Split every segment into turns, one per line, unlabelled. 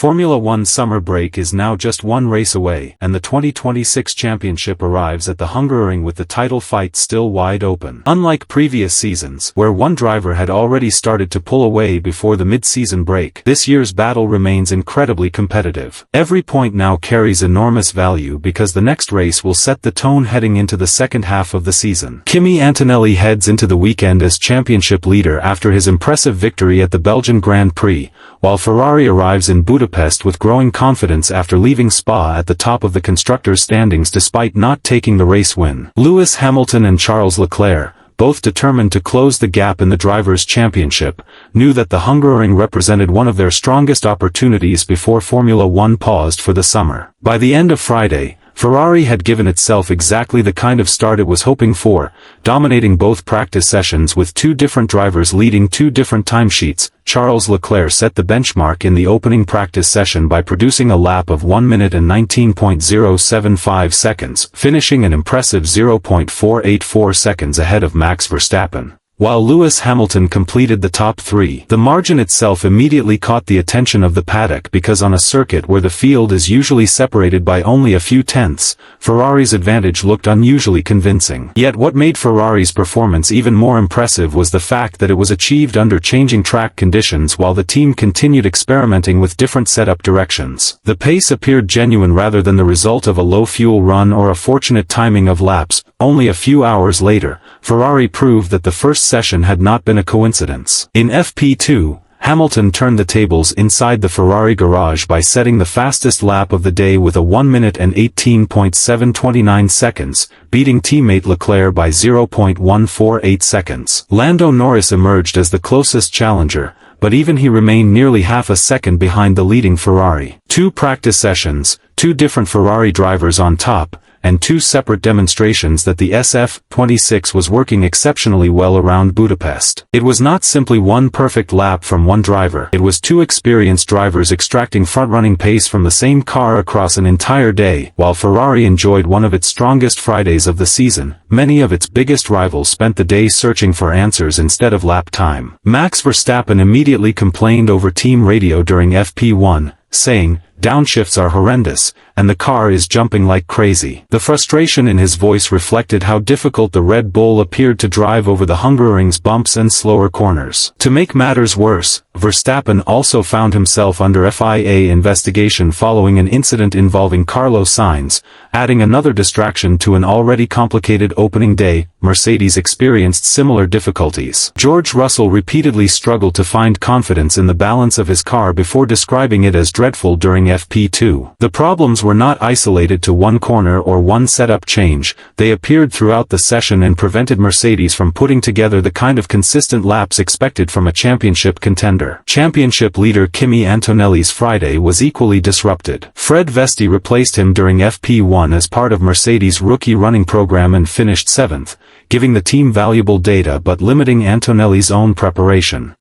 Formula One summer break is now just one race away, and the 2026 championship arrives at the Hungaroring with the title fight still wide open. Unlike previous seasons, where one driver had already started to pull away before the mid-season break, this year's battle remains incredibly competitive. Every point now carries enormous value because the next race will set the tone heading into the second half of the season. Kimi Antonelli heads into the weekend as championship leader after his impressive victory at the Belgian Grand Prix, while Ferrari arrives in Budapest with growing confidence after leaving Spa at the top of the constructors' standings despite not taking the race win. Lewis Hamilton and Charles Leclerc, both determined to close the gap in the Drivers' Championship, knew that the Hungaroring represented one of their strongest opportunities before Formula One paused for the summer. By the end of Friday, Ferrari had given itself exactly the kind of start it was hoping for, dominating both practice sessions with two different drivers leading two different timesheets. Charles Leclerc set the benchmark in the opening practice session by producing a lap of 1 minute and 19.075 seconds, finishing an impressive 0.484 seconds ahead of Max Verstappen. While Lewis Hamilton completed the top three, the margin itself immediately caught the attention of the paddock because on a circuit where the field is usually separated by only a few tenths, Ferrari's advantage looked unusually convincing. Yet what made Ferrari's performance even more impressive was the fact that it was achieved under changing track conditions while the team continued experimenting with different setup directions. The pace appeared genuine rather than the result of a low fuel run or a fortunate timing of laps. Only a few hours later, Ferrari proved that the first session had not been a coincidence. In FP2, Hamilton turned the tables inside the Ferrari garage by setting the fastest lap of the day with a 1 minute and 18.729 seconds, beating teammate Leclerc by 0.148 seconds. Lando Norris emerged as the closest challenger, but even he remained nearly half a second behind the leading Ferrari. Two practice sessions, two different Ferrari drivers on top, and two separate demonstrations that the SF26 was working exceptionally well around Budapest. It was not simply one perfect lap from one driver. It was two experienced drivers extracting front-running pace from the same car across an entire day. While Ferrari enjoyed one of its strongest Fridays of the season, many of its biggest rivals spent the day searching for answers instead of lap time. Max Verstappen immediately complained over team radio during FP1, saying, "Downshifts are horrendous, and the car is jumping like crazy." The frustration in his voice reflected how difficult the Red Bull appeared to drive over the Hungaroring's bumps and slower corners. To make matters worse, Verstappen also found himself under FIA investigation following an incident involving Carlos Sainz, adding another distraction to an already complicated opening day. Mercedes experienced similar difficulties. George Russell repeatedly struggled to find confidence in the balance of his car before describing it as dreadful during FP2. The problems were not isolated to one corner or one setup change. They appeared throughout the session and prevented Mercedes from putting together the kind of consistent laps expected from a championship contender. Championship leader Kimi Antonelli's Friday was equally disrupted. Fred Vesti replaced him during FP1 as part of Mercedes' rookie running program and finished 7th, giving the team valuable data but limiting Antonelli's own preparation.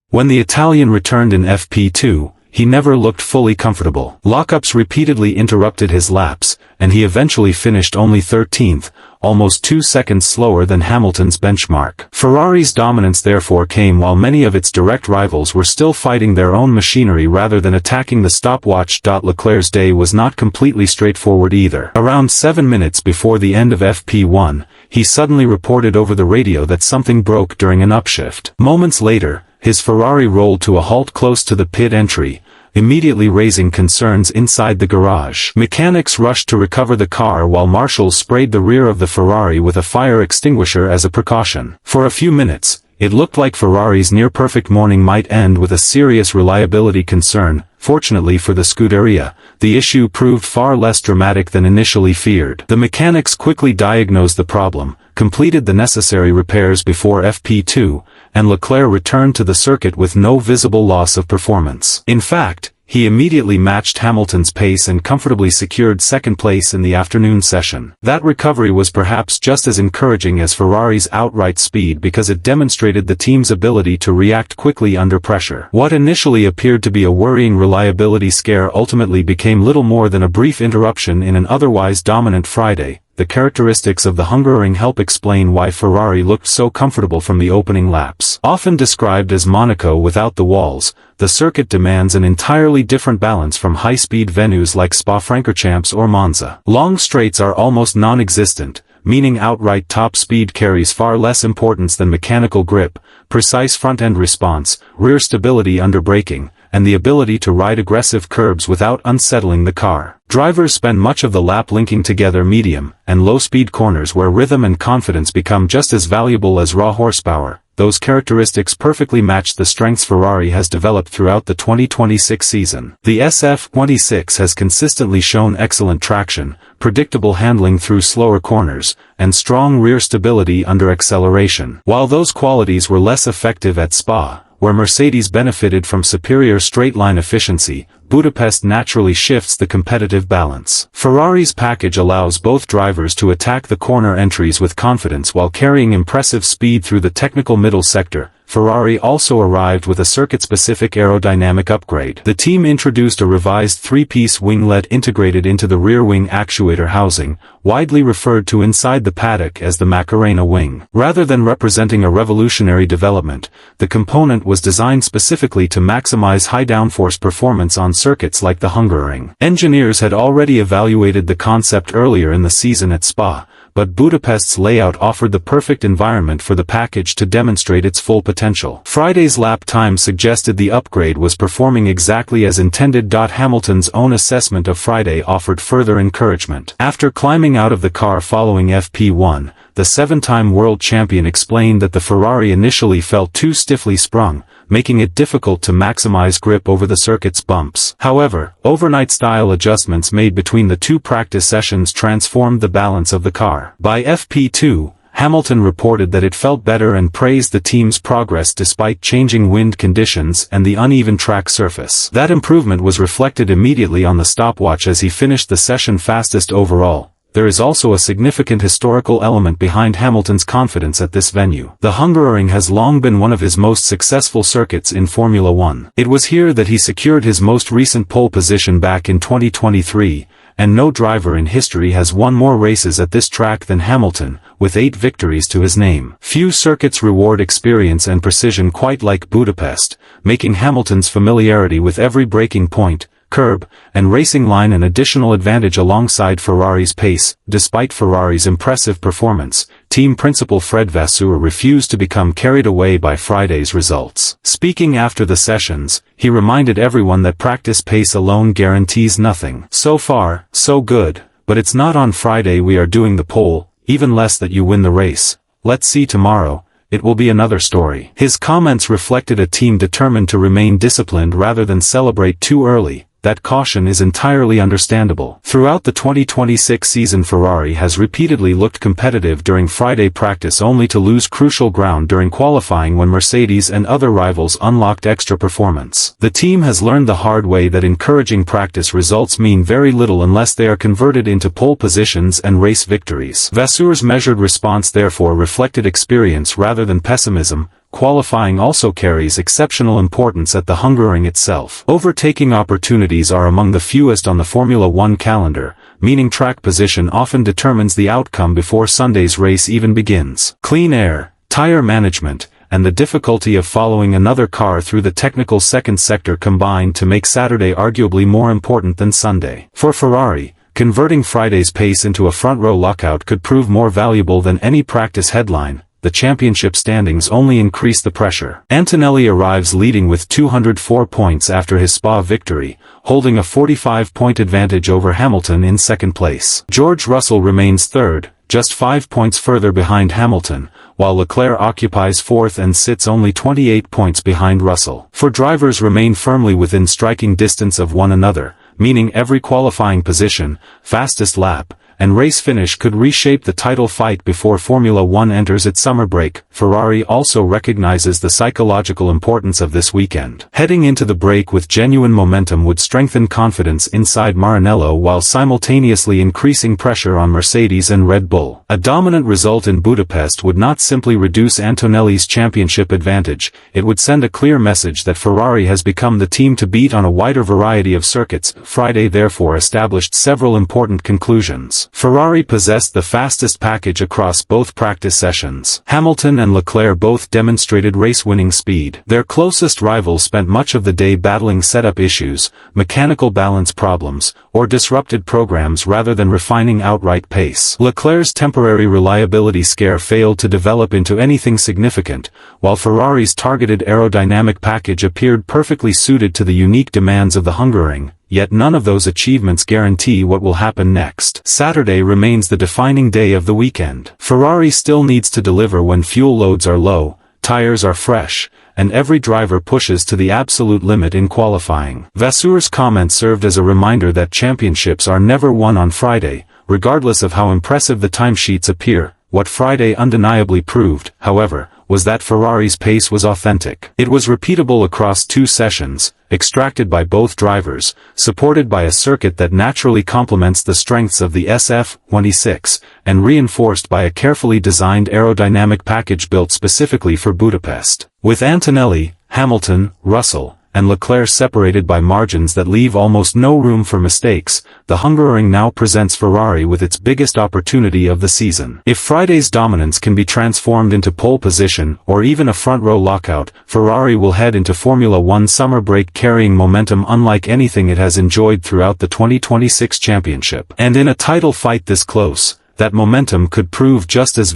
When the Italian returned in FP2, he never looked fully comfortable. Lockups repeatedly interrupted his laps, and he eventually finished only 13th, almost 2 seconds slower than Hamilton's benchmark. Ferrari's dominance therefore came while many of its direct rivals were still fighting their own machinery rather than attacking the stopwatch. Leclerc's day was not completely straightforward either. Around 7 minutes before the end of FP1, he suddenly reported over the radio that something broke during an upshift. Moments later, his Ferrari rolled to a halt close to the pit entry, immediately raising concerns inside the garage. Mechanics rushed to recover the car while marshals sprayed the rear of the Ferrari with a fire extinguisher as a precaution. For a few minutes, it looked like Ferrari's near-perfect morning might end with a serious reliability concern. Fortunately for the Scuderia, the issue proved far less dramatic than initially feared. The mechanics quickly diagnosed the problem, completed the necessary repairs before FP2, and Leclerc returned to the circuit with no visible loss of performance. In fact, he immediately matched Hamilton's pace and comfortably secured second place in the afternoon session. That recovery was perhaps just as encouraging as Ferrari's outright speed because it demonstrated the team's ability to react quickly under pressure. What initially appeared to be a worrying reliability scare ultimately became little more than a brief interruption in an otherwise dominant Friday. the characteristics of the Hungaroring help explain why Ferrari looked so comfortable from the opening laps. Often described as Monaco without the walls, the circuit demands an entirely different balance from high-speed venues like Spa-Francorchamps or Monza. Long straights are almost non-existent, meaning outright top speed carries far less importance than mechanical grip, precise front-end response, rear stability under braking, and the ability to ride aggressive curbs without unsettling the car. Drivers spend much of the lap linking together medium and low-speed corners where rhythm and confidence become just as valuable as raw horsepower. Those characteristics perfectly match the strengths Ferrari has developed throughout the 2026 season. The SF26 has consistently shown excellent traction, predictable handling through slower corners, and strong rear stability under acceleration. While those qualities were less effective at Spa, where Mercedes benefited from superior straight-line efficiency, Budapest naturally shifts the competitive balance. Ferrari's package allows both drivers to attack the corner entries with confidence while carrying impressive speed through the technical middle sector. Ferrari also arrived with a circuit-specific aerodynamic upgrade. The team introduced a revised three-piece winglet integrated into the rear wing actuator housing, widely referred to inside the paddock as the Macarena wing. Rather than representing a revolutionary development, the component was designed specifically to maximize high downforce performance on circuits like the Hungaroring. Engineers had already evaluated the concept earlier in the season at Spa, but Budapest's layout offered the perfect environment for the package to demonstrate its full potential. Friday's lap time suggested the upgrade was performing exactly as intended. Hamilton's own assessment of Friday offered further encouragement. After climbing out of the car following FP1, the seven-time world champion explained that the Ferrari initially felt too stiffly sprung, making it difficult to maximize grip over the circuit's bumps. However, overnight style adjustments made between the two practice sessions transformed the balance of the car. By FP2, Hamilton reported that it felt better and praised the team's progress despite changing wind conditions and the uneven track surface. That improvement was reflected immediately on the stopwatch as he finished the session fastest overall. There is also a significant historical element behind Hamilton's confidence at this venue. The Hungaroring has long been one of his most successful circuits in Formula One. It was here that he secured his most recent pole position back in 2023, and no driver in history has won more races at this track than Hamilton, with 8 victories to his name. Few circuits reward experience and precision quite like Budapest, making Hamilton's familiarity with every braking point, curb, and racing line an additional advantage alongside Ferrari's pace. Despite Ferrari's impressive performance, team principal Fred Vasseur refused to become carried away by Friday's results. Speaking after the sessions, he reminded everyone that practice pace alone guarantees nothing. So far, so good, but it's not on Friday we are doing the pole, even less that you win the race. Let's see tomorrow. It will be another story. His comments reflected a team determined to remain disciplined rather than celebrate too early. That caution is entirely understandable. Throughout the 2026 season, Ferrari has repeatedly looked competitive during Friday practice only to lose crucial ground during qualifying when Mercedes and other rivals unlocked extra performance. The team has learned the hard way that encouraging practice results mean very little unless they are converted into pole positions and race victories. Vasseur's measured response therefore reflected experience rather than pessimism. Qualifying also carries exceptional importance at the Hungaroring itself. Overtaking opportunities are among the fewest on the Formula One calendar, meaning track position often determines the outcome before Sunday's race even begins. Clean air, tire management, and the difficulty of following another car through the technical second sector combined to make Saturday arguably more important than Sunday. For Ferrari, converting Friday's pace into a front-row lockout could prove more valuable than any practice headline. The championship standings only increase the pressure. Antonelli arrives leading with 204 points after his Spa victory, holding a 45-point advantage over Hamilton in second place. George Russell remains third, just 5 points further behind Hamilton, while Leclerc occupies fourth and sits only 28 points behind Russell. For drivers remain firmly within striking distance of one another, meaning every qualifying position, fastest lap, and race finish could reshape the title fight before Formula One enters its summer break. Ferrari also recognizes the psychological importance of this weekend. Heading into the break with genuine momentum would strengthen confidence inside Maranello while simultaneously increasing pressure on Mercedes and Red Bull. A dominant result in Budapest would not simply reduce Antonelli's championship advantage, it would send a clear message that Ferrari has become the team to beat on a wider variety of circuits. Friday therefore established several important conclusions. Ferrari possessed the fastest package across both practice sessions. Hamilton and Leclerc both demonstrated race-winning speed. Their closest rivals spent much of the day battling setup issues, mechanical balance problems, or disrupted programs rather than refining outright pace. Leclerc's temporary reliability scare failed to develop into anything significant, while Ferrari's targeted aerodynamic package appeared perfectly suited to the unique demands of the Hungaroring. Yet none of those achievements guarantee what will happen next. Saturday remains the defining day of the weekend. Ferrari still needs to deliver when fuel loads are low, tires are fresh, and every driver pushes to the absolute limit in qualifying. Vasseur's comment served as a reminder that championships are never won on Friday, regardless of how impressive the timesheets appear. What Friday undeniably proved, however, was that Ferrari's pace was authentic. It was repeatable across 2 sessions, extracted by both drivers, supported by a circuit that naturally complements the strengths of the SF26, and reinforced by a carefully designed aerodynamic package built specifically for Budapest. With Antonelli, Hamilton, Russell, and Leclerc separated by margins that leave almost no room for mistakes, the Hungaroring now presents Ferrari with its biggest opportunity of the season. If Friday's dominance can be transformed into pole position or even a front-row lockout, Ferrari will head into Formula One summer break carrying momentum unlike anything it has enjoyed throughout the 2026 championship. And in a title fight this close, that momentum could prove just as